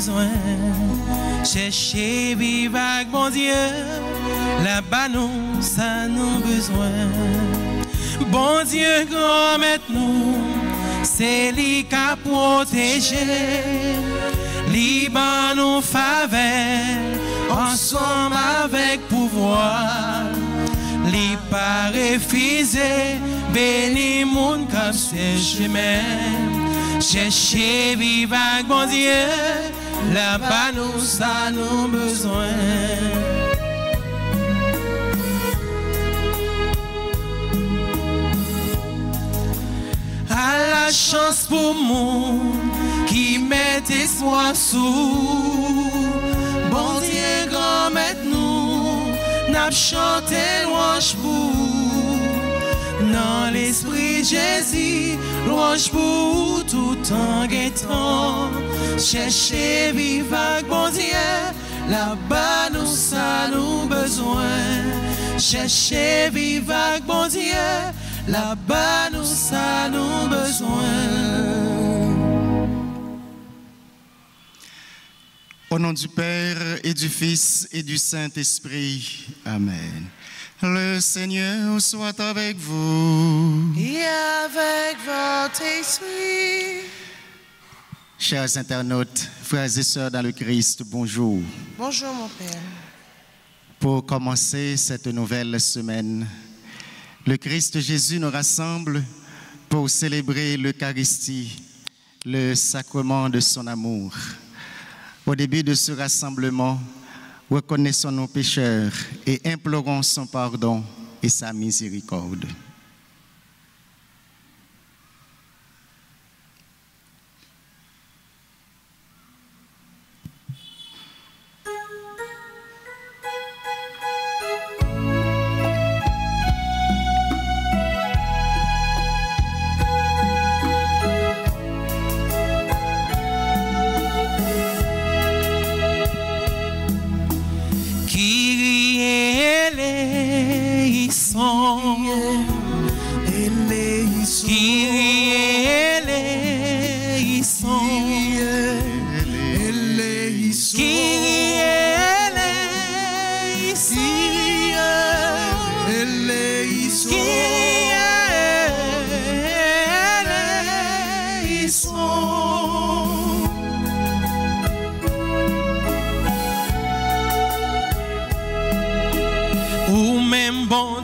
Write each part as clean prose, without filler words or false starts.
besoin. Chercher vivre avec mon Dieu, là-bas nous, ça nous besoin. Bon Dieu, grand maître nous, c'est lui qui a protégé. Liban nous faveur, ensemble avec pouvoir. Li pas refusé, béni moun comme c'est chemin. Chercher vivre avec mon Dieu, là-bas nous, ça nous besoin. À la chance pour moi qui met espoir sous. Bon Dieu, grand maître nous, n'a chanté louange pour. Dans l'esprit Jésus, louange pour tout en guettant. Chercher vivre avec bon Dieu, là-bas nous, ça nous besoin. Chercher vivre avec bon Dieu, là-bas nous, ça nous besoin. Au nom du Père et du Fils et du Saint-Esprit. Amen. Le Seigneur soit avec vous. Et avec votre esprit. Chers internautes, frères et sœurs dans le Christ, bonjour. Bonjour mon Père. Pour commencer cette nouvelle semaine, le Christ Jésus nous rassemble pour célébrer l'Eucharistie, le sacrement de son amour. Au début de ce rassemblement, reconnaissons nos pécheurs et implorons son pardon et sa miséricorde.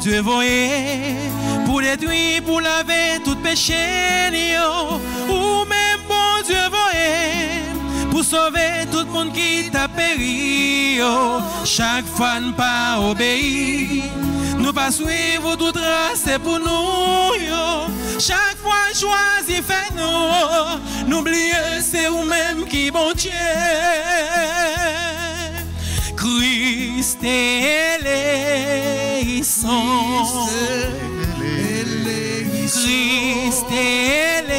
Dieu voyait pour détruire, pour laver tout péché, ou même bon Dieu voyait pour sauver tout le monde qui t'a péri. Chaque fois nous pas obéir, nous pas suivre tout tracé pour nous. Chaque fois choisi fait nous, n'oubliez c'est vous-même qui bon Dieu. Christ éleison, Christ éleison,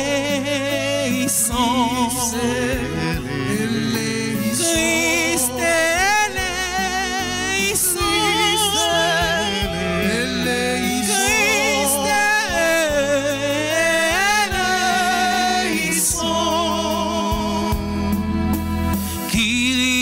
Christ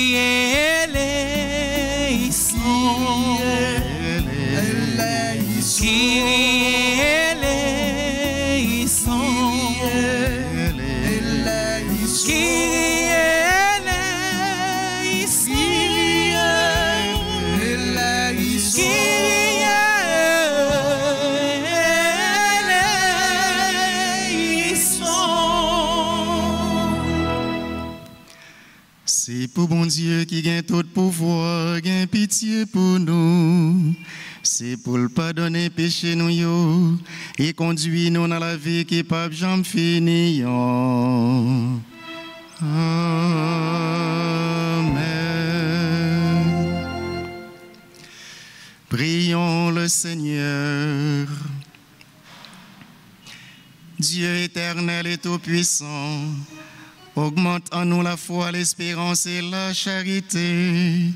C'est pour bon Dieu qui gagne tout pouvoir, gagne pitié pour nous. C'est pour le pardonner péché nous yo, et conduire nous dans la vie qui pas jamais fini. Amen. Prions le Seigneur. Dieu éternel et tout-puissant, augmente en nous la foi, l'espérance et la charité.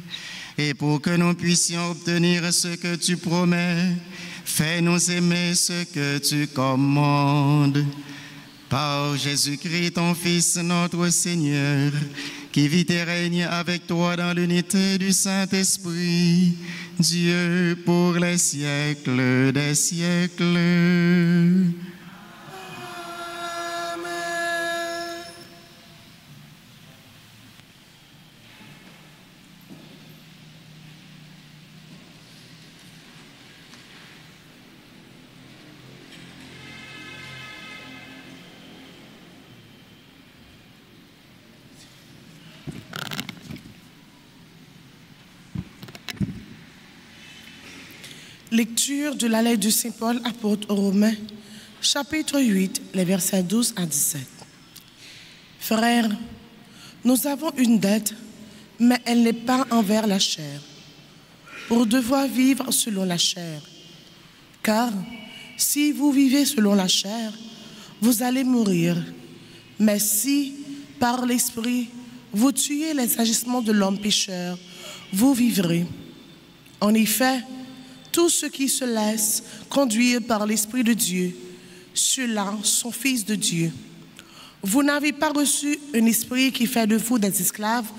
Et pour que nous puissions obtenir ce que tu promets, fais-nous aimer ce que tu commandes. Par Jésus-Christ, ton Fils, notre Seigneur, qui vit et règne avec toi dans l'unité du Saint-Esprit, Dieu pour les siècles des siècles. Lecture de la lettre de Saint Paul apôtre aux Romains, chapitre 8, les versets 12 à 17. Frères, nous avons une dette, mais elle n'est pas envers la chair, pour devoir vivre selon la chair. Car si vous vivez selon la chair, vous allez mourir. Mais si, par l'Esprit, vous tuez les agissements de l'homme pécheur, vous vivrez. En effet, tous ceux qui se laissent conduire par l'Esprit de Dieu, ceux-là sont fils de Dieu. Vous n'avez pas reçu un esprit qui fait de vous des esclaves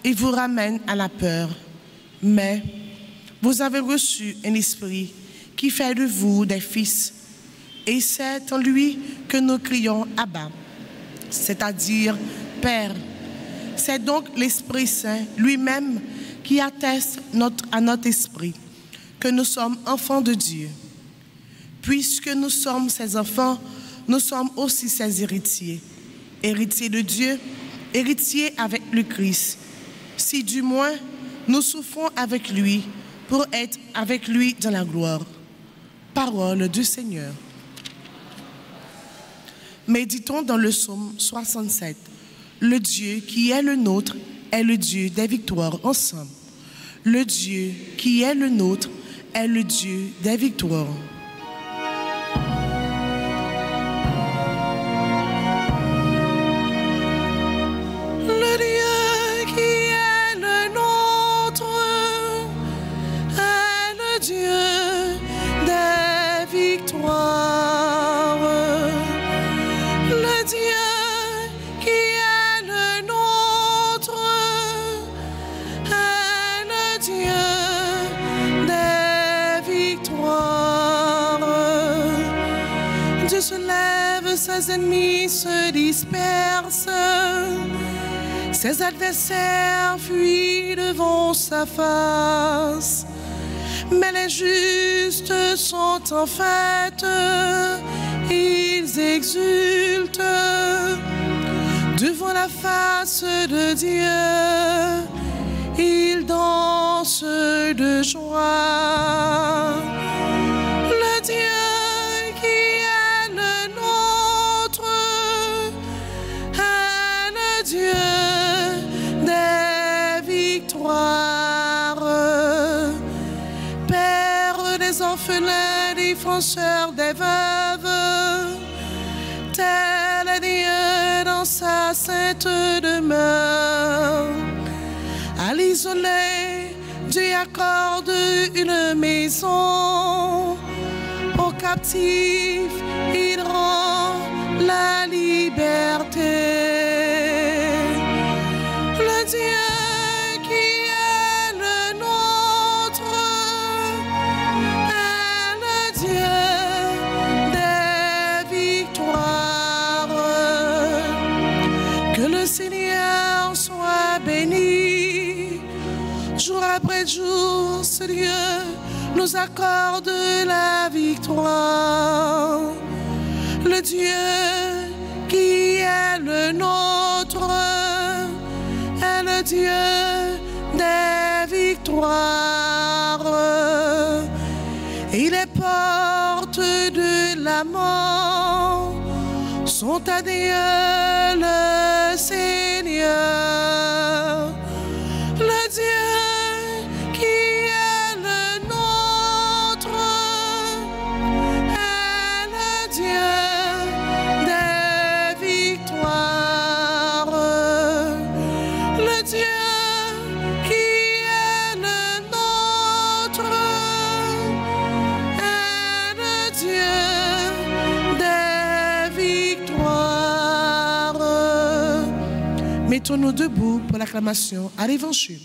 et vous ramène à la peur, mais vous avez reçu un esprit qui fait de vous des fils, et c'est en lui que nous crions « Abba », c'est-à-dire « Père ». C'est donc l'Esprit Saint lui-même qui atteste à notre esprit que nous sommes enfants de Dieu. Puisque nous sommes ses enfants, nous sommes aussi ses héritiers. Héritiers de Dieu, héritiers avec le Christ. Si du moins nous souffrons avec lui pour être avec lui dans la gloire. Parole du Seigneur. Méditons dans le psaume 67. Le Dieu qui est le nôtre est le Dieu des victoires ensemble. Le Dieu qui est le nôtre est le Dieu des victoires. Le Dieu qui est le nôtre est le Dieu des victoires. Le Dieu qui est le nôtre est le Dieu Dieu se lève, ses ennemis se dispersent, ses adversaires fuient devant sa face. Mais les justes sont en fête, ils exultent devant la face de Dieu, ils dansent de joie. Le Dieu défenseur des veuves, tel est Dieu dans sa sainte demeure. À l'isolé, Dieu accorde une maison, aux captifs il rend la liberté. Le Dieu qui est le nôtre Seigneur soit béni. Jour après jour, ce Dieu nous accorde la victoire. Le Dieu qui est le nôtre est le Dieu des victoires. Et les portes de la mort sont à Dieu le Seigneur. Le Dieu qui est le nôtre est le Dieu des victoires. Le Dieu qui est le nôtre est le Dieu des victoires. Mettons-nous debout pour l'acclamation à l'Évangile.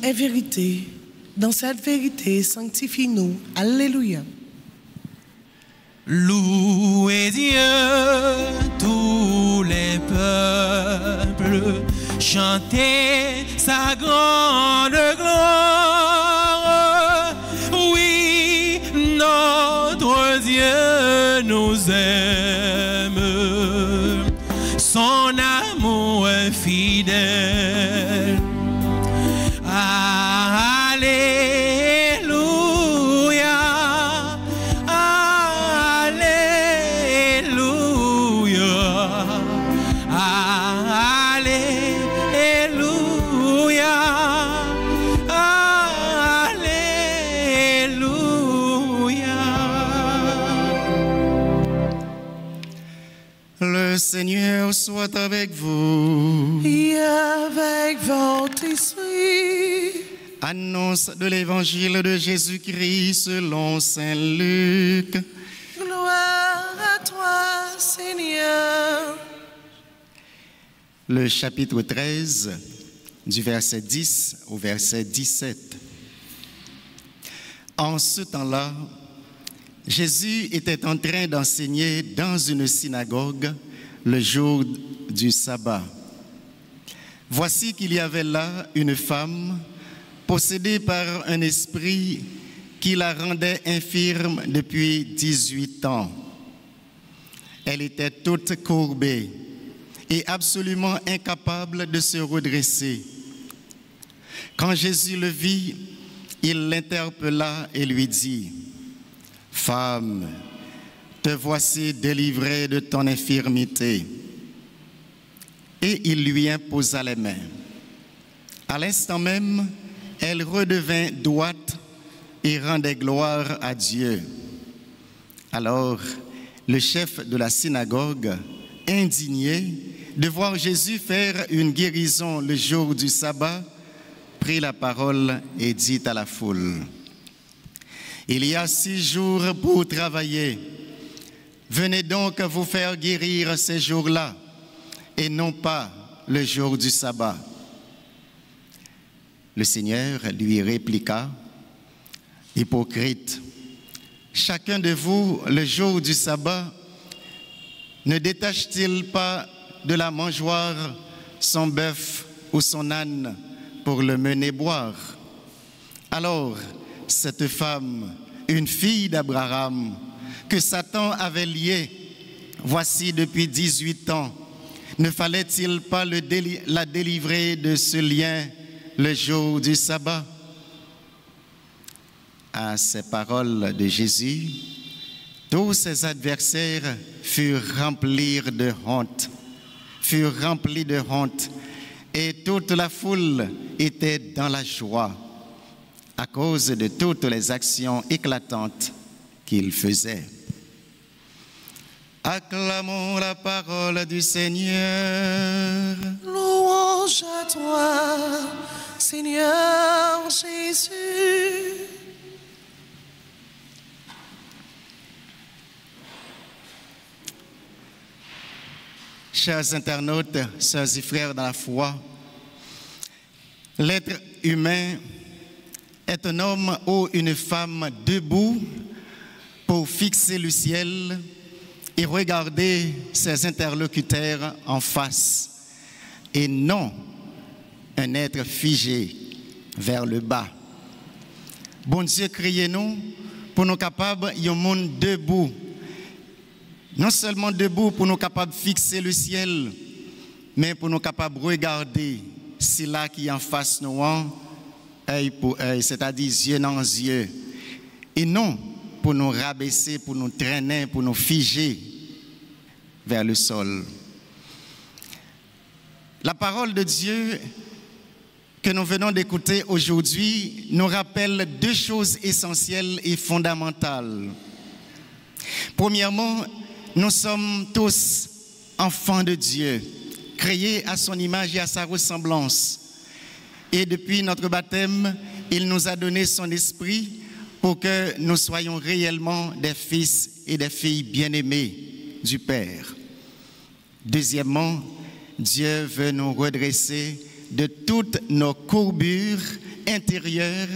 Est vérité. Dans cette vérité, sanctifie-nous. Alléluia. Louez Dieu, tous les peuples, chantez sa grande gloire. Oui, notre Dieu nous aime, son amour est fidèle. Le Seigneur soit avec vous. Et avec votre esprit. Annonce de l'Évangile de Jésus-Christ selon saint Luc. Gloire à toi, Seigneur. Le chapitre 13, du verset 10 au verset 17. En ce temps-là, Jésus était en train d'enseigner dans une synagogue le jour du sabbat. Voici qu'il y avait là une femme possédée par un esprit qui la rendait infirme depuis 18 ans. Elle était toute courbée et absolument incapable de se redresser. Quand Jésus le vit, il l'interpella et lui dit: « Femme, te voici délivrée de ton infirmité. » Et il lui imposa les mains. À l'instant même, elle redevint droite et rendait gloire à Dieu. Alors, le chef de la synagogue, indigné de voir Jésus faire une guérison le jour du sabbat, prit la parole et dit à la foule: « Il y a 6 jours pour travailler. Venez donc vous faire guérir ces jours-là, et non pas le jour du sabbat. » Le Seigneur lui répliqua: « Hypocrite, chacun de vous, le jour du sabbat, ne détache-t-il pas de la mangeoire son bœuf ou son âne pour le mener boire? Alors, cette femme, une fille d'Abraham, que Satan avait liée, voici depuis 18 ans, ne fallait-il pas la délivrer de ce lien le jour du sabbat? » À ces paroles de Jésus, tous ses adversaires furent remplis de honte, et toute la foule était dans la joie à cause de toutes les actions éclatantes qu'il faisait. Acclamons la parole du Seigneur. Louange à toi, Seigneur Jésus. Chers internautes, sœurs et frères dans la foi, l'être humain est un homme ou une femme debout pour fixer le ciel et regarder ses interlocuteurs en face, et non un être figé vers le bas. Bon Dieu, criez-nous pour nous capables d'un monde debout. Non seulement debout pour nous capables de fixer le ciel, mais pour nous capables de regarder si là qui est en face nous, œil pour œil, c'est-à-dire yeux dans yeux, et non pour nous rabaisser, pour nous traîner, pour nous figer vers le sol. La parole de Dieu que nous venons d'écouter aujourd'hui nous rappelle deux choses essentielles et fondamentales. Premièrement, nous sommes tous enfants de Dieu, créés à son image et à sa ressemblance. Et depuis notre baptême, il nous a donné son esprit pour que nous soyons réellement des fils et des filles bien-aimés du Père. Deuxièmement, Dieu veut nous redresser de toutes nos courbures intérieures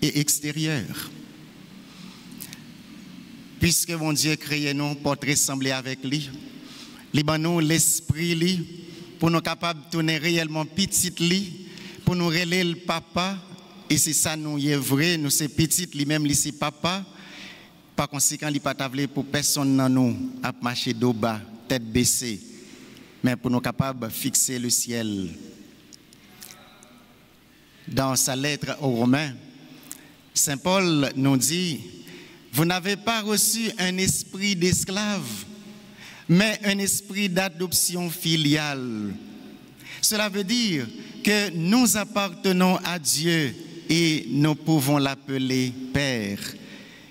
et extérieures. Puisque mon Dieu créé nous pour ressembler avec lui, nous l'esprit lui, pour nous capables de tourner réellement petit lui, pour nous relayer le papa, et c'est ça nous y est vrai, nous c'est petit lui-même lui c'est papa. Par conséquent, il pas tablé pour personne dans nous à marcher dos bas, tête baissée, mais pour nous capables de fixer le ciel. Dans sa lettre aux Romains, Saint Paul nous dit: vous n'avez pas reçu un esprit d'esclave, mais un esprit d'adoption filiale. Cela veut dire que nous appartenons à Dieu et nous pouvons l'appeler Père.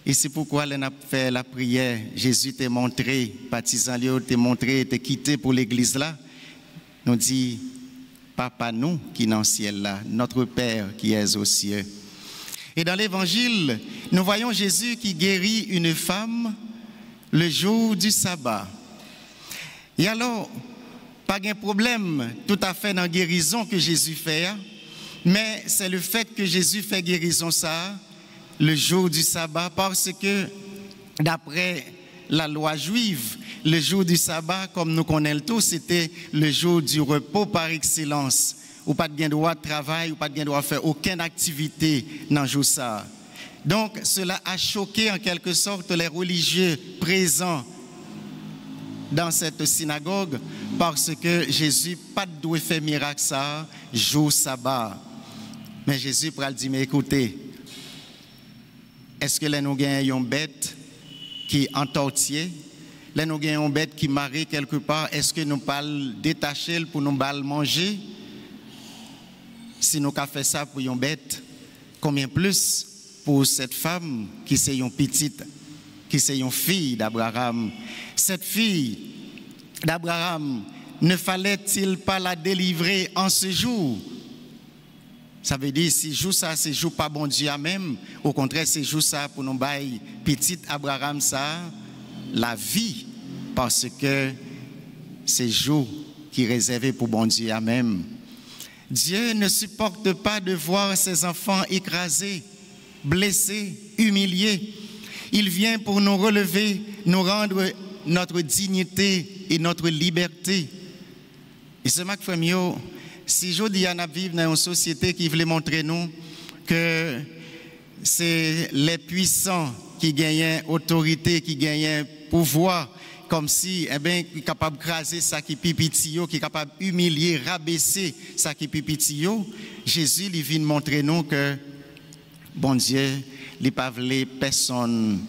Et c'est pourquoi on a fait la prière. Jésus t'a montré, baptisant Léo, t'a montré, t'a quitté pour l'église là. Nous dit: Papa, nous qui est dans le ciel là, notre Père qui est aux cieux. Et dans l'évangile, nous voyons Jésus qui guérit une femme le jour du sabbat. Et alors, pas de problème tout à fait dans la guérison que Jésus fait, mais c'est le fait que Jésus fait guérison ça le jour du sabbat, parce que d'après la loi juive, le jour du sabbat, comme nous connaissons tous, c'était le jour du repos par excellence. Ou pas de droit de travail, ou pas de droit de faire aucune activité dans le jour ça. Donc, cela a choqué en quelque sorte les religieux présents dans cette synagogue, parce que Jésus pas de faire miracle ça, jour sabbat. Mais Jésus pral dit: mais écoutez, est-ce que là nous gagnons une bête qui entortillée, là nous gagnons une bête qui marie quelque part, est-ce que nous pas détacher pour nous le manger? Si nous avons fait ça pour une bête, combien plus pour cette femme qui c'est une petite, qui c'est une fille d'Abraham? Cette fille d'Abraham, ne fallait-il pas la délivrer en ce jour? Ça veut dire, si jour ça, c'est jour pas bon Dieu à même, au contraire, c'est jour ça pour nous bailler petite Abraham ça, la vie, parce que c'est jour qui est réservé pour bon Dieu à même. Dieu ne supporte pas de voir ses enfants écrasés, blessés, humiliés. Il vient pour nous relever, nous rendre notre dignité et notre liberté. Et ce matin, si je dis à vivre dans une société qui voulait montrer nous que c'est les puissants qui gagnent autorité, qui gagnent pouvoir, comme si, eh bien, qui est capable de craser ça qui pipitio, qui est capable d'humilier, rabaisser ça qui pipitio, Jésus, il vient montrer nous que, bon Dieu, il ne pas voulu personne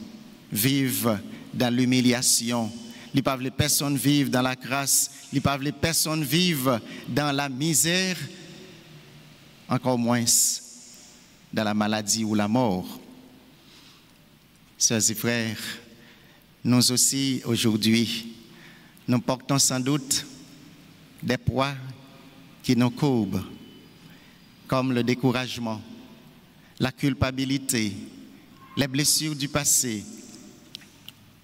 vivre dans l'humiliation, il ne pas voulu personne vivre dans la grâce, il ne pas voulu personne vivre dans la misère, encore moins dans la maladie ou la mort. Sœurs et frères, nous aussi, aujourd'hui, nous portons sans doute des poids qui nous courbent, comme le découragement, la culpabilité, les blessures du passé,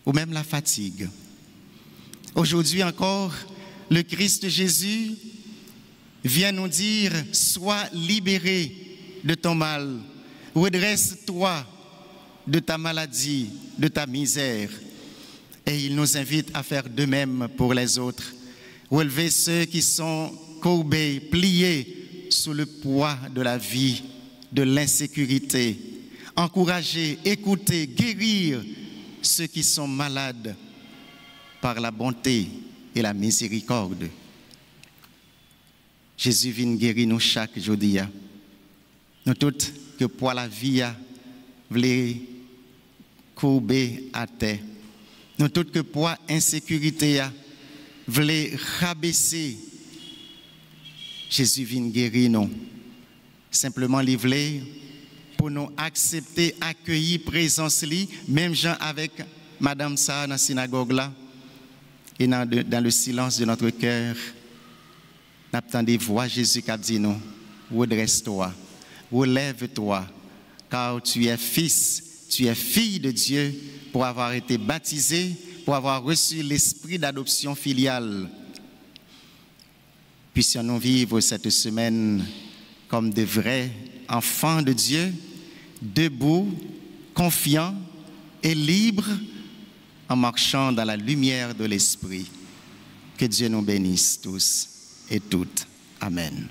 ou même la fatigue. Aujourd'hui encore, le Christ Jésus vient nous dire: sois libéré de ton mal, redresse-toi de ta maladie, de ta misère. Et il nous invite à faire de même pour les autres. Relever ceux qui sont courbés, pliés sous le poids de la vie, de l'insécurité. Encourager, écouter, guérir ceux qui sont malades par la bonté et la miséricorde. Jésus vient guérir nous chaque jour. Nous toutes que pour la vie, voulez courbés à terre. Nous tout que poids insécurité a voulait rabaisser. Jésus vient guérir nous. Simplement il voulait pour nous accepter, accueillir présence li, même gens avec Madame Sa dans la synagogue là, et dans le silence de notre cœur, nous attendons voir Jésus qui a dit nous, redresse-toi, relève-toi, car tu es fils, tu es fille de Dieu, pour avoir été baptisé, pour avoir reçu l'esprit d'adoption filiale. Puissions-nous vivre cette semaine comme de vrais enfants de Dieu, debout, confiants et libres, en marchant dans la lumière de l'Esprit. Que Dieu nous bénisse tous et toutes. Amen.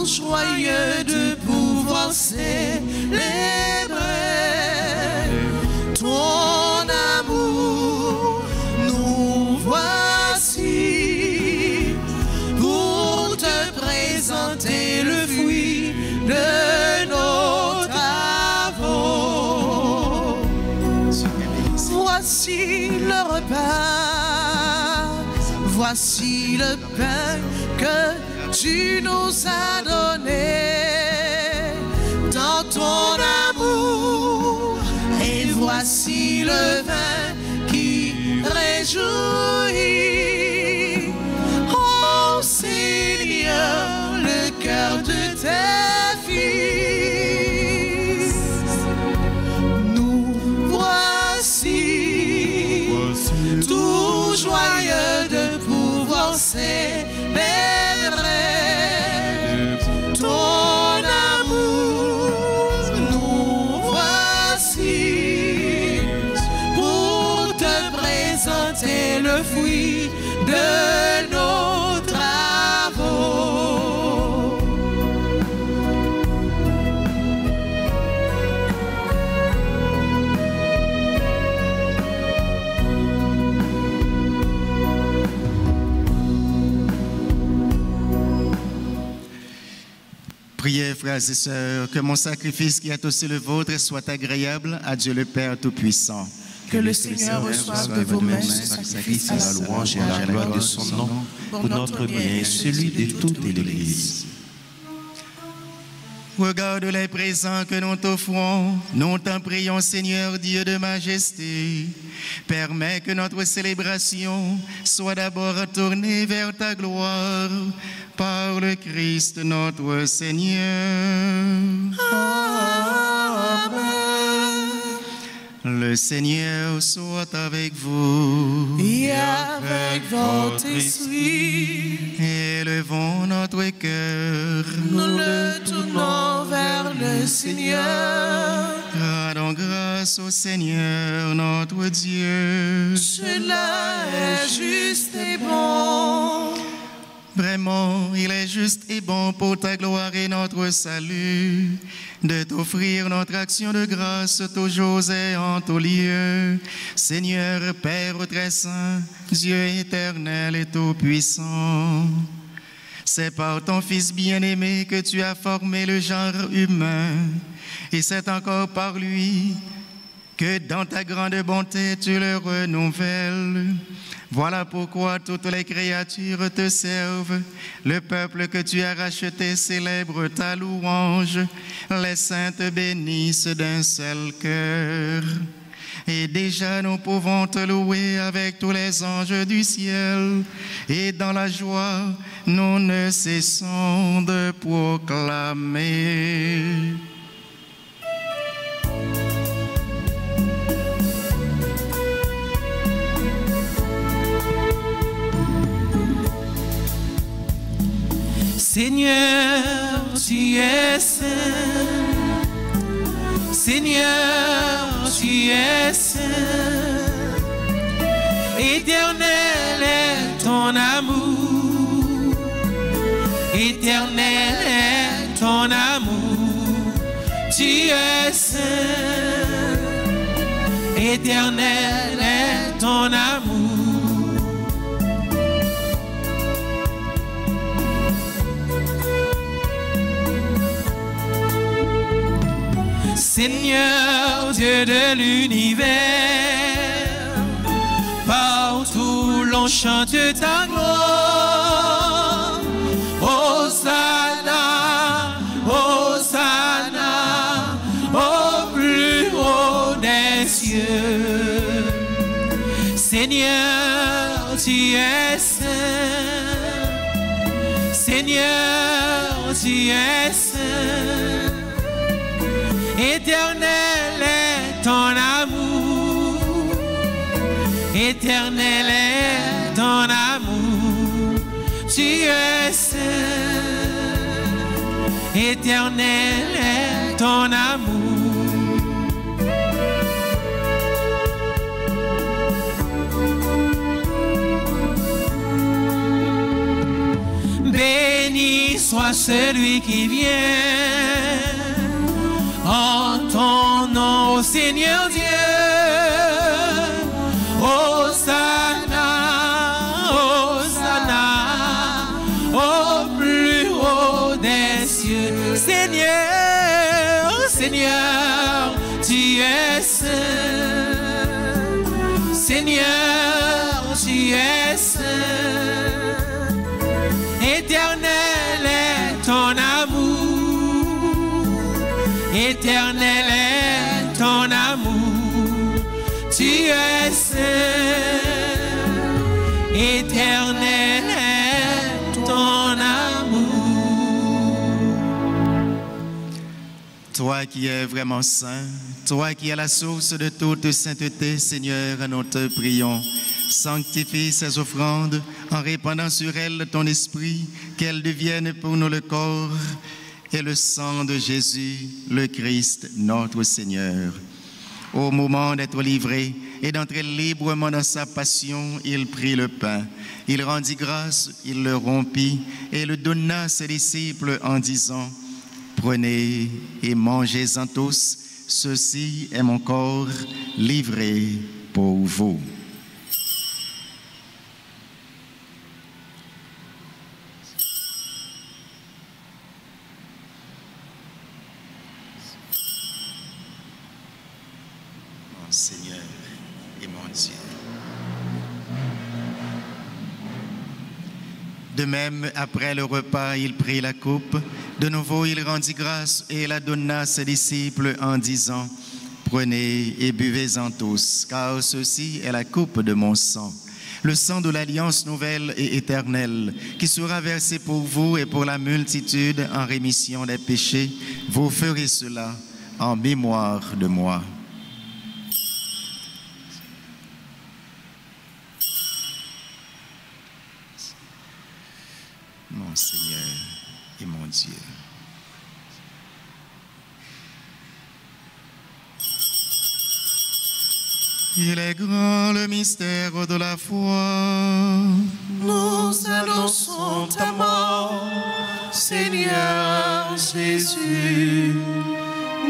Joyeux de pouvoir célébrer ton amour, nous voici pour te présenter le fruit de nos travaux. Voici le repas, voici le pain que tu nous as donné dans ton amour, et voici le vin qui réjouit. Oh Seigneur, le cœur de tes fils, nous voici tout joyeux de pouvoir célébrer ton amour, nous voici pour te présenter le fruit de nos travaux. Priez, frères et sœurs, que mon sacrifice qui est aussi le vôtre soit agréable à Dieu le Père Tout-Puissant. Que le Seigneur reçoive de vos mains ce sacrifice à la louange et à la gloire de son nom, pour notre bien et celui de toute l'Église. Regarde les présents que nous t'offrons, nous t'en prions, Seigneur Dieu de majesté. Permets que notre célébration soit d'abord tournée vers ta gloire, par le Christ notre Seigneur. Amen. Le Seigneur soit avec vous. Et avec votre esprit, Élevons notre cœur. nous le tournons vers le Seigneur. Rendons grâce au Seigneur notre Dieu. Cela est juste et bon. Vraiment, il est juste et bon pour ta gloire et notre salut de t'offrir notre action de grâce toujours et en tout lieu. Seigneur, Père très saint, Dieu éternel et tout-puissant, c'est par ton Fils bien-aimé que tu as formé le genre humain, et c'est encore par lui que dans ta grande bonté tu le renouvelles. Voilà pourquoi toutes les créatures te servent. Le peuple que tu as racheté célèbre ta louange. Les saintes bénissent d'un seul cœur. Et déjà nous pouvons te louer avec tous les anges du ciel. Et dans la joie, nous ne cessons de proclamer. Seigneur, tu es saint. Seigneur, tu es saint. Éternel est ton amour. Éternel est ton amour. Tu es saint. Éternel est ton amour. Seigneur Dieu de l'univers, partout l'on chante ta gloire. Hosanna, Hosanna, au plus haut des cieux. Seigneur, tu es saint. Seigneur, tu es saint. Éternel est ton amour. Éternel est ton amour. Tu es saint. Éternel est ton amour. Béni soit celui qui vient en ton nom, Seigneur Dieu. Hosanna, Hosanna, au plus haut des cieux. Seigneur, Seigneur, tu es saint. Seigneur, tu es saint. Éternel est ton amour. Éternel est ton amour, tu es saint. Éternel est ton amour. Toi qui es vraiment saint, toi qui es la source de toute sainteté, Seigneur, nous te prions. Sanctifie ces offrandes en répandant sur elles ton esprit, qu'elles deviennent pour nous le corps et le sang de Jésus, le Christ, notre Seigneur. Au moment d'être livré et d'entrer librement dans sa passion, il prit le pain. Il rendit grâce, il le rompit et le donna à ses disciples en disant: Prenez et mangez-en tous, ceci est mon corps livré pour vous. Seigneur et mon Dieu. De même, après le repas, il prit la coupe. De nouveau, il rendit grâce et la donna à ses disciples en disant: Prenez et buvez-en tous, car ceci est la coupe de mon sang, le sang de l'alliance nouvelle et éternelle, qui sera versé pour vous et pour la multitude en rémission des péchés. Vous ferez cela en mémoire de moi. Mon Seigneur et mon Dieu. Il est grand le mystère de la foi. Nous annonçons ta mort, Seigneur Jésus.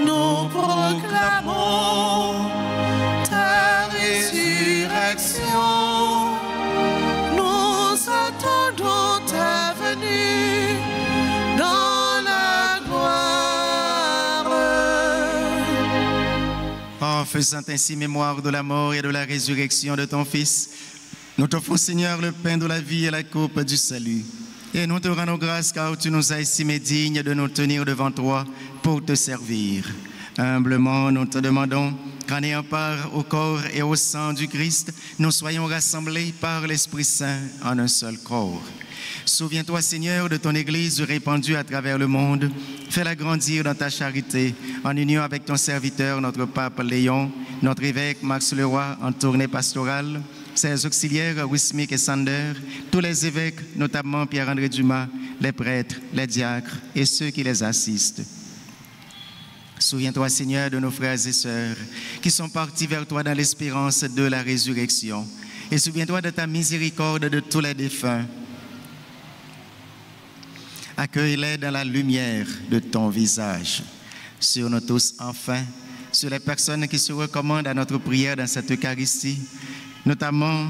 Nous proclamons ta résurrection. Nous attendons ta venue dans la gloire. En faisant ainsi mémoire de la mort et de la résurrection de ton Fils, nous t'offrons, Seigneur, le pain de la vie et la coupe du salut. Et nous te rendons grâce car tu nous as estimés dignes de nous tenir devant toi pour te servir. Humblement, nous te demandons qu'en ayant part au corps et au sang du Christ, nous soyons rassemblés par l'Esprit Saint en un seul corps. Souviens-toi, Seigneur, de ton Église répandue à travers le monde. Fais-la grandir dans ta charité, en union avec ton serviteur, notre pape Léon, notre évêque Max Leroy, en tournée pastorale, ses auxiliaires Wismik et Sander, tous les évêques, notamment Pierre-André Dumas, les prêtres, les diacres et ceux qui les assistent. Souviens-toi, Seigneur, de nos frères et sœurs qui sont partis vers toi dans l'espérance de la résurrection. Et souviens-toi de ta miséricorde de tous les défunts. Accueille-les dans la lumière de ton visage. Sur nous tous, enfin, sur les personnes qui se recommandent à notre prière dans cette Eucharistie, notamment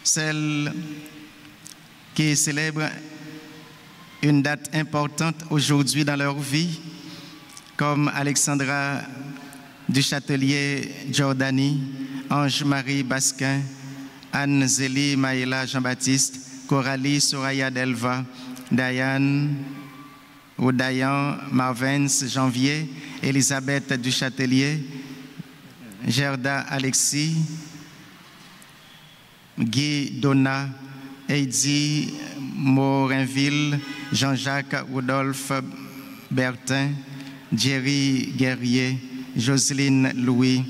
celles qui célèbrent une date importante aujourd'hui dans leur vie, comme Alexandra du Châtelier Giordani, Ange-Marie Basquin, Anne-Zélie Maïla Jean-Baptiste, Coralie Soraya Delva, Diane ou Dayan Marvens Janvier, Elisabeth du Châtelier, Gerda Alexis, Guy Donna, Heidi Morinville, Jean-Jacques Rodolphe Bertin, Jerry Guerrier, Jocelyne Louis,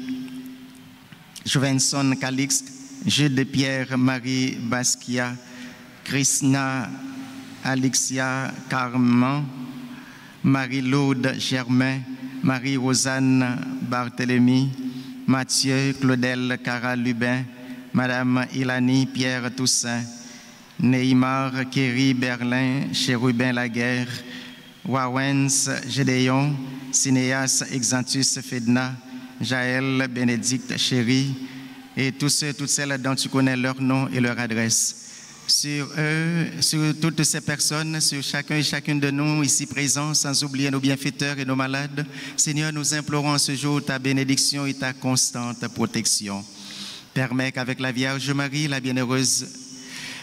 Jovenson Calixte, Jude Pierre Marie Basquiat, Krishna Alexia Carman, Marie-Laude Germain, Marie-Rosanne Barthélemy, Mathieu Claudel Cara Lubin, Madame Ilani Pierre Toussaint, Neymar Kéry Berlin, Chérubin Laguerre, Wawens Gédéon, Cinéas Exantus Fedna, Jaël Bénédicte Chéri, et tous ceux, toutes celles dont tu connais leur nom et leur adresse. Sur eux, sur toutes ces personnes, sur chacun et chacune de nous ici présents, sans oublier nos bienfaiteurs et nos malades, Seigneur, nous implorons en ce jour ta bénédiction et ta constante protection. Permets qu'avec la Vierge Marie, la bienheureuse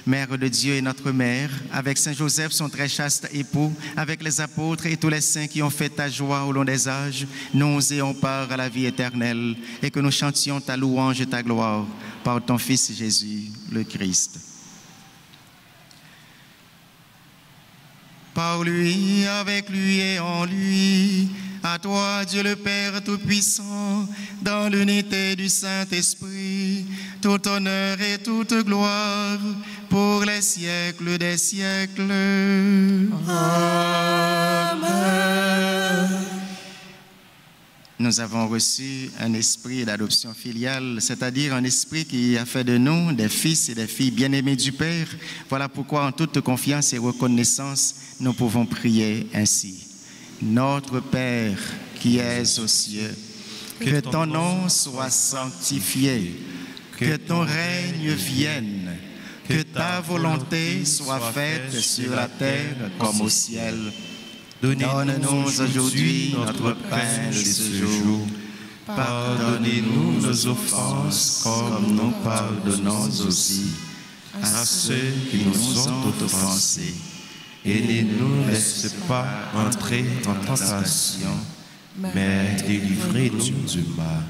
Mère de Dieu et notre Mère, avec Saint Joseph, son très chaste époux, avec les apôtres et tous les saints qui ont fait ta joie au long des âges, nous ayons part à la vie éternelle et que nous chantions ta louange et ta gloire par ton Fils Jésus, le Christ. Par lui, avec lui et en lui, à toi, Dieu le Père Tout-Puissant, dans l'unité du Saint-Esprit, tout honneur et toute gloire pour les siècles des siècles. Amen. Nous avons reçu un esprit d'adoption filiale, c'est-à-dire un esprit qui a fait de nous des fils et des filles bien-aimés du Père. Voilà pourquoi, en toute confiance et reconnaissance, nous pouvons prier ainsi. Notre Père qui es aux cieux, que ton nom soit sanctifié, que ton règne vienne, que ta volonté soit faite sur la terre comme au ciel. Donne-nous aujourd'hui notre pain de ce jour. Pardonnez-nous nos offenses comme nous pardonnons aussi à ceux qui nous ont offensés. Et ne nous laisse pas entrer en tentation, mais délivrez-nous du mal.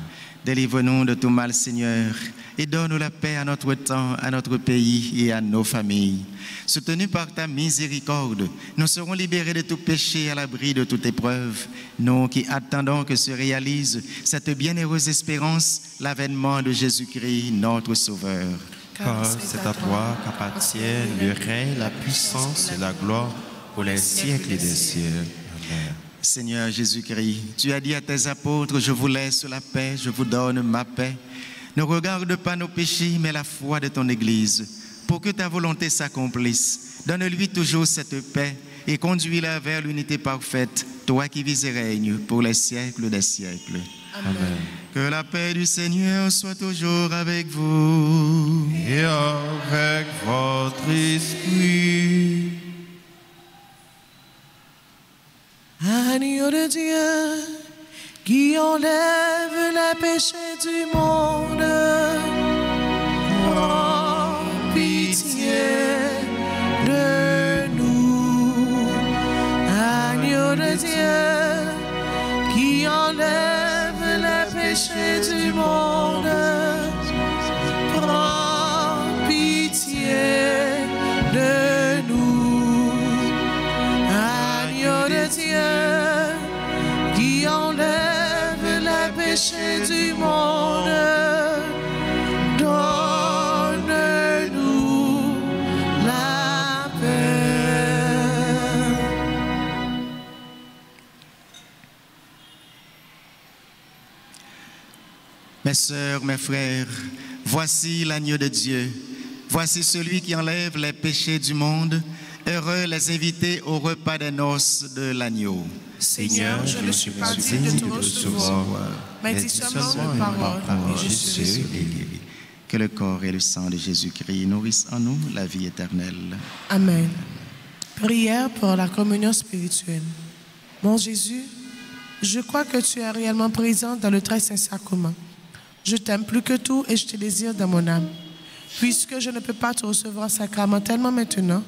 Délivre-nous de tout mal, Seigneur, et donne la paix à notre temps, à notre pays et à nos familles. Soutenus par ta miséricorde, nous serons libérés de tout péché, à l'abri de toute épreuve. Nous qui attendons que se réalise cette bienheureuse espérance, l'avènement de Jésus-Christ, notre Sauveur. Car c'est à toi qu'appartiennent le règne, la puissance et la gloire pour les siècles des siècles. Amen. Seigneur Jésus-Christ, tu as dit à tes apôtres, je vous laisse la paix, je vous donne ma paix. Ne regarde pas nos péchés, mais la foi de ton Église, pour que ta volonté s'accomplisse. Donne-lui toujours cette paix et conduis-la vers l'unité parfaite, toi qui vis et règnes pour les siècles des siècles. Amen. Que la paix du Seigneur soit toujours avec vous. Et avec votre esprit. Agneau de Dieu, qui enlève les péchés du monde, prends pitié de nous. Agneau de Dieu, qui enlève les péchés péchés du monde, prends pitié de nous. Agneau de Dieu, qui enlève les péchés du monde, donne-nous la paix. Mes sœurs, mes frères, voici l'agneau de Dieu. Voici celui qui enlève les péchés du monde. Heureux les invités au repas des noces de l'agneau. Seigneur, je ne suis pas digne de te recevoir, mais dis seulement une parole et je serai guéri. Que le corps et le sang de Jésus-Christ nourrissent en nous la vie éternelle. Amen. Prière pour la communion spirituelle. Mon Jésus, je crois que tu es réellement présent dans le très saint sacrement. Je t'aime plus que tout et je te désire dans mon âme. Puisque je ne peux pas te recevoir sacramentellement maintenant,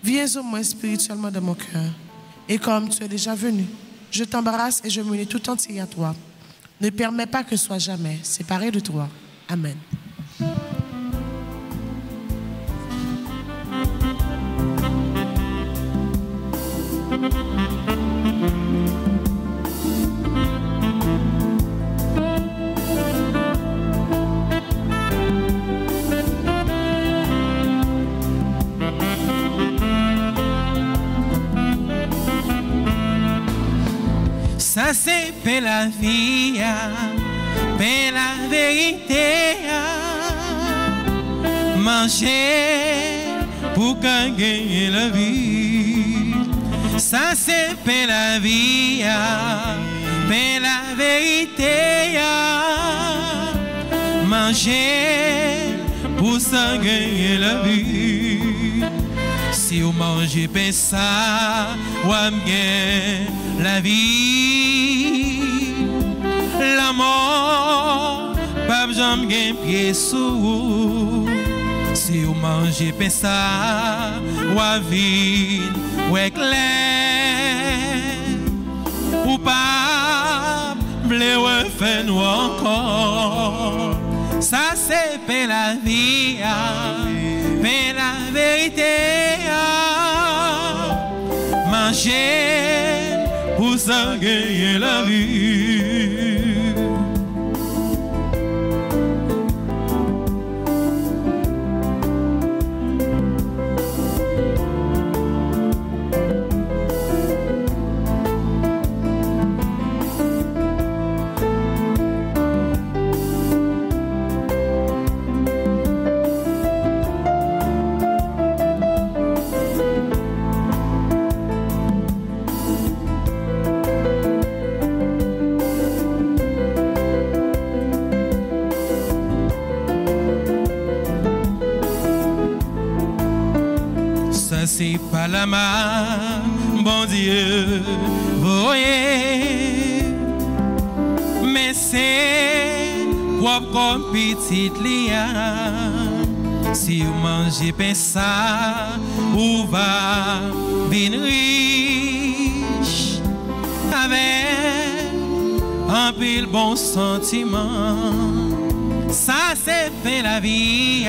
viens au moins spirituellement dans mon cœur. Et comme tu es déjà venu, je t'embrasse et je m'unis tout entier à toi. Ne permets pas que je sois jamais séparé de toi. Amen. Ça c'est pour la vie, pour la vérité. Manger pour gagner la vie. Ça c'est pour la vie, pour la vérité. Manger pour gagner la vie. Si vous mangez pas ça, vous avez la vie. La mort, pas besoin de pied sous. Si vous mangez pas ça, vous avez ouais clair. Ou pas, blé ou fait nous encore. Ça c'est pour la vie, pour la vérité. Manger pour gagner la vie. C'est pas la main, bon Dieu, voyez, mais c'est propre comme petite lia. Si vous mangez pas ça, vous va venir riche avec un pile bon sentiment. Ça c'est fait la vie,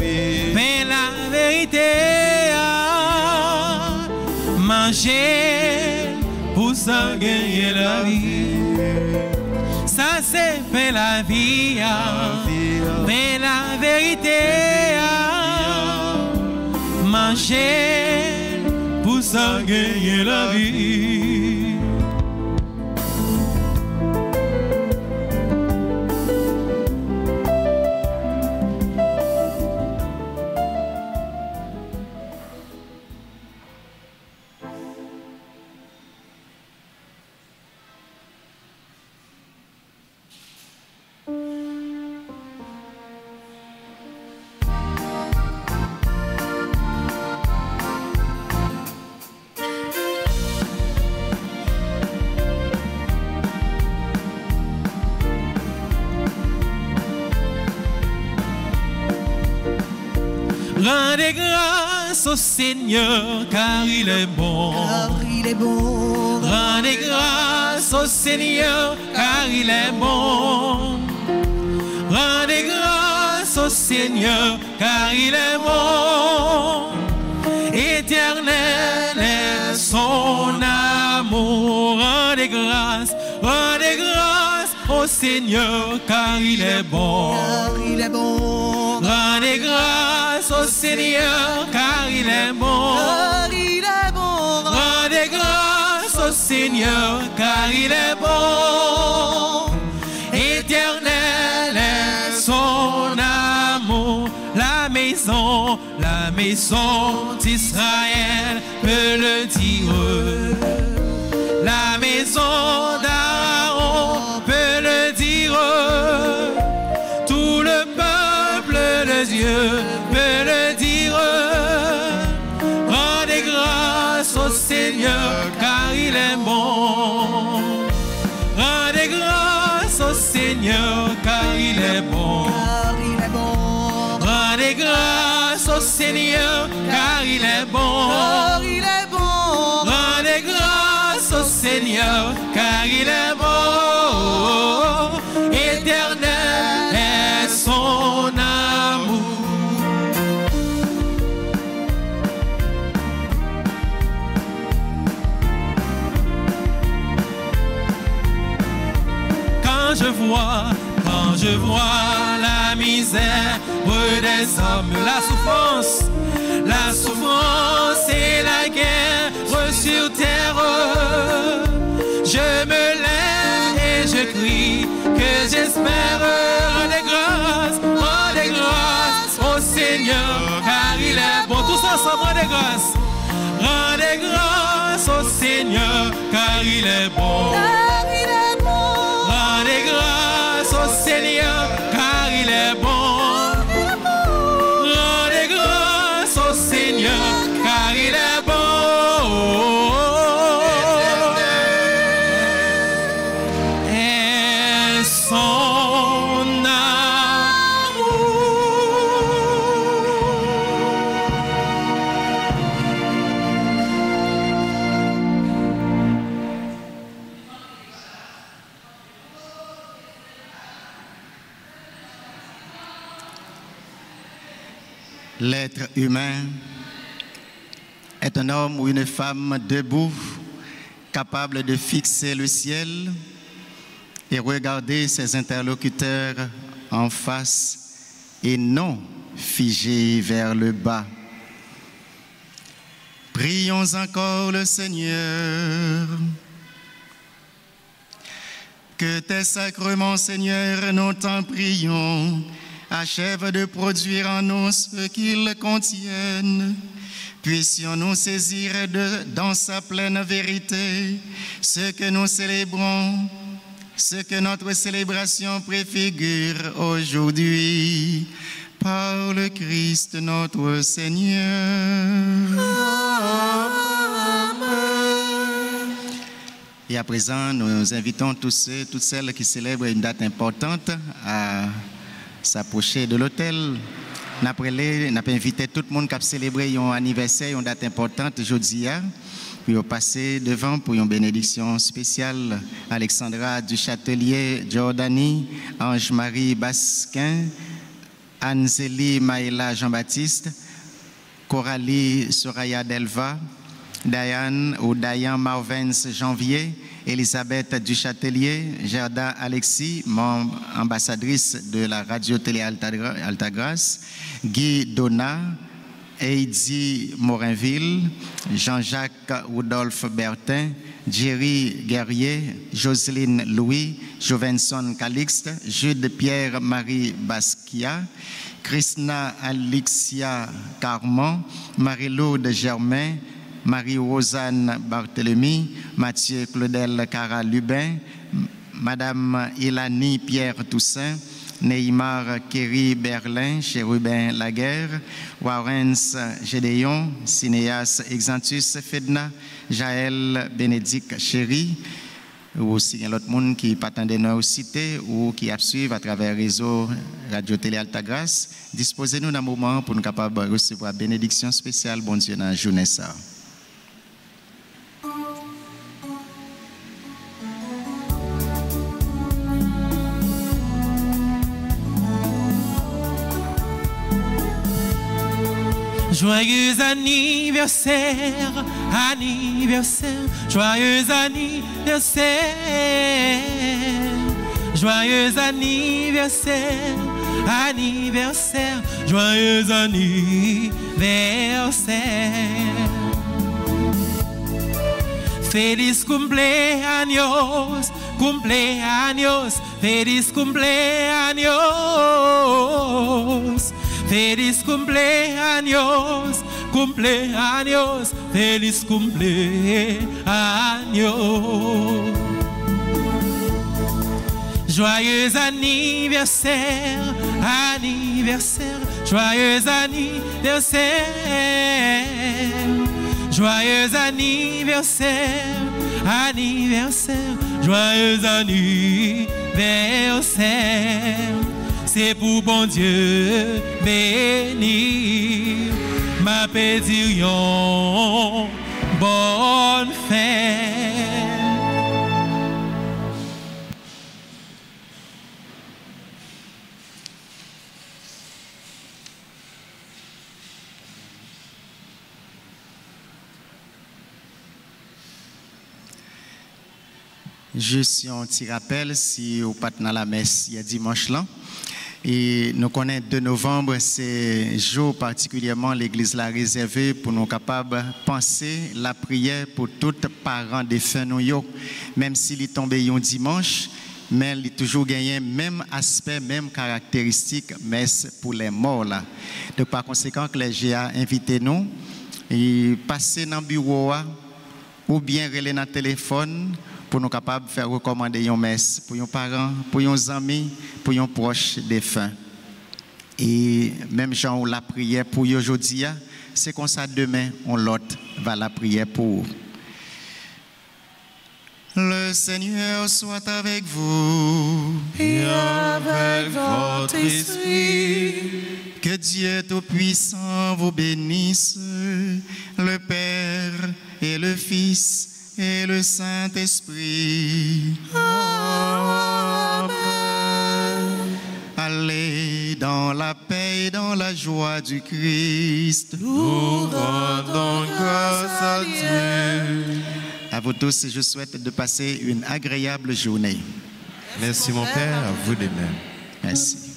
fait la vérité. Manger pour gagner la vie. Ça c'est fait la vie, fait la vérité. Manger pour gagner la vie. Rendez grâce au Seigneur car il est bon. Car il est bon. Rendez grâce grâce au Seigneur, car il est bon. Rendez grâce au Seigneur, car il est bon. Éternel est son amour. Rendez grâce au Seigneur, car il est bon. Il est bon. Rendez grâce au Seigneur, car il est bon. Il est bon. Rendez grâce au Seigneur, car il est bon. Éternel est son amour. La maison d'Israël peut le dire. La maison d'Aaron peut le dire. Tout le peuple de Dieu peut le dire. Rendez grâce au Seigneur, car il est bon. Rendez grâce au Seigneur, car il est bon. Rendez grâce au Seigneur, car il est bon. Rendez grâce au Seigneur, car il est bon. Éternel est son amour. Quand je vois la misère des hommes, la souffrance et la guerre sur terre, je me lève et je crie que j'espère. Rendez grâce au Seigneur, car il est bon. Tous ensemble, rendez grâce au Seigneur, car il est bon. Rendez grâce au Seigneur, car il est bon. Rendez grâce au Seigneur, car il est bon. Et son amour. L'être humain est un homme ou une femme debout, capable de fixer le ciel et regarder ses interlocuteurs en face et non figé vers le bas. Prions encore le Seigneur. Que tes sacrements, Seigneur, nous t'en prions, achève de produire en nous ce qu'ils contiennent. Puissions-nous saisir dans sa pleine vérité ce que nous célébrons, ce que notre célébration préfigure aujourd'hui, par le Christ notre Seigneur. Amen. Et à présent, nous invitons tous ceux, toutes celles qui célèbrent une date importante à s'approcher de l'autel. Nous avons invité tout le monde qui a célébré un anniversaire, une date importante aujourd'hui, pour passer devant pour une bénédiction spéciale. Alexandra du Châtelier, Jordanie, Ange-Marie Basquin, Anne-Zélie Maëla Jean-Baptiste, Coralie Soraya Delva, Diane ou Dayan Marvens Janvier, Elisabeth Duchâtelier, Gerda Alexis, membre ambassadrice de la radio-télé Altagrace, Guy Donat, Heidi Morinville, Jean-Jacques Rudolphe Bertin, Jerry Guerrier, Jocelyne Louis, Jovenson Calixte, Jude Pierre-Marie Basquiat, Krishna Alexia Carmon, Marie-Laude Germain, Marie-Rosanne Barthélemy, Mathieu Claudel Cara Lubin, Madame Ilani Pierre Toussaint, Neymar Kerry Berlin, Chérubin Laguerre, Warrens Gédéon, Cinéas Exantus Fedna, Jaël Bénédicte Chéri, ou aussi il y a l'autre monde qui attendait nous citer ou qui suivre à travers le réseau Radio-Télé Altagrace. Disposez-nous d'un moment pour nous capables de recevoir bénédiction spéciale, bon Dieu, dans la journée ça. Joyeux anniversaire, anniversaire, joyeux anniversaire, joyeux anniversaire, anniversaire, joyeux anniversaire. Feliz cumpleaños, cumpleaños, feliz cumpleaños. Feliz cumpleaños, cumpleaños, feliz cumpleaños. Joyeux anniversaire, anniversaire, joyeux anniversaire. Joyeux anniversaire, anniversaire, joyeux anniversaire. C'est pour bon Dieu bénir, ma pédillon, bonne fête. Juste un petit rappel, si vous pas dans la messe, il y a dimanche là. Et nous connaissons 2 novembre, c'est jour particulièrement l'église l'a réservé pour nous capables de penser la prière pour tous les parents défunts nous, même s'il est tombé un dimanche, mais il a toujours gagné même aspect, même caractéristique, messe pour les morts là. Donc par conséquent, que les GA invité nous et passer dans le bureau ou bien relayer dans le téléphone pour nous capables de faire recommander une messe pour nos parents, pour nos amis, pour nos proches défunts. Et même genre la prière pour aujourd'hui, c'est comme ça demain, on l'autre va la prière pour. Le Seigneur soit avec vous et avec votre esprit. Que Dieu Tout-Puissant vous bénisse, le Père et le Fils et le Saint-Esprit. Amen. Allez dans la paix et dans la joie du Christ. Nous rendons grâce à Dieu. À vous tous, je souhaite de passer une agréable journée. Merci mon Père, à vous de même. Merci.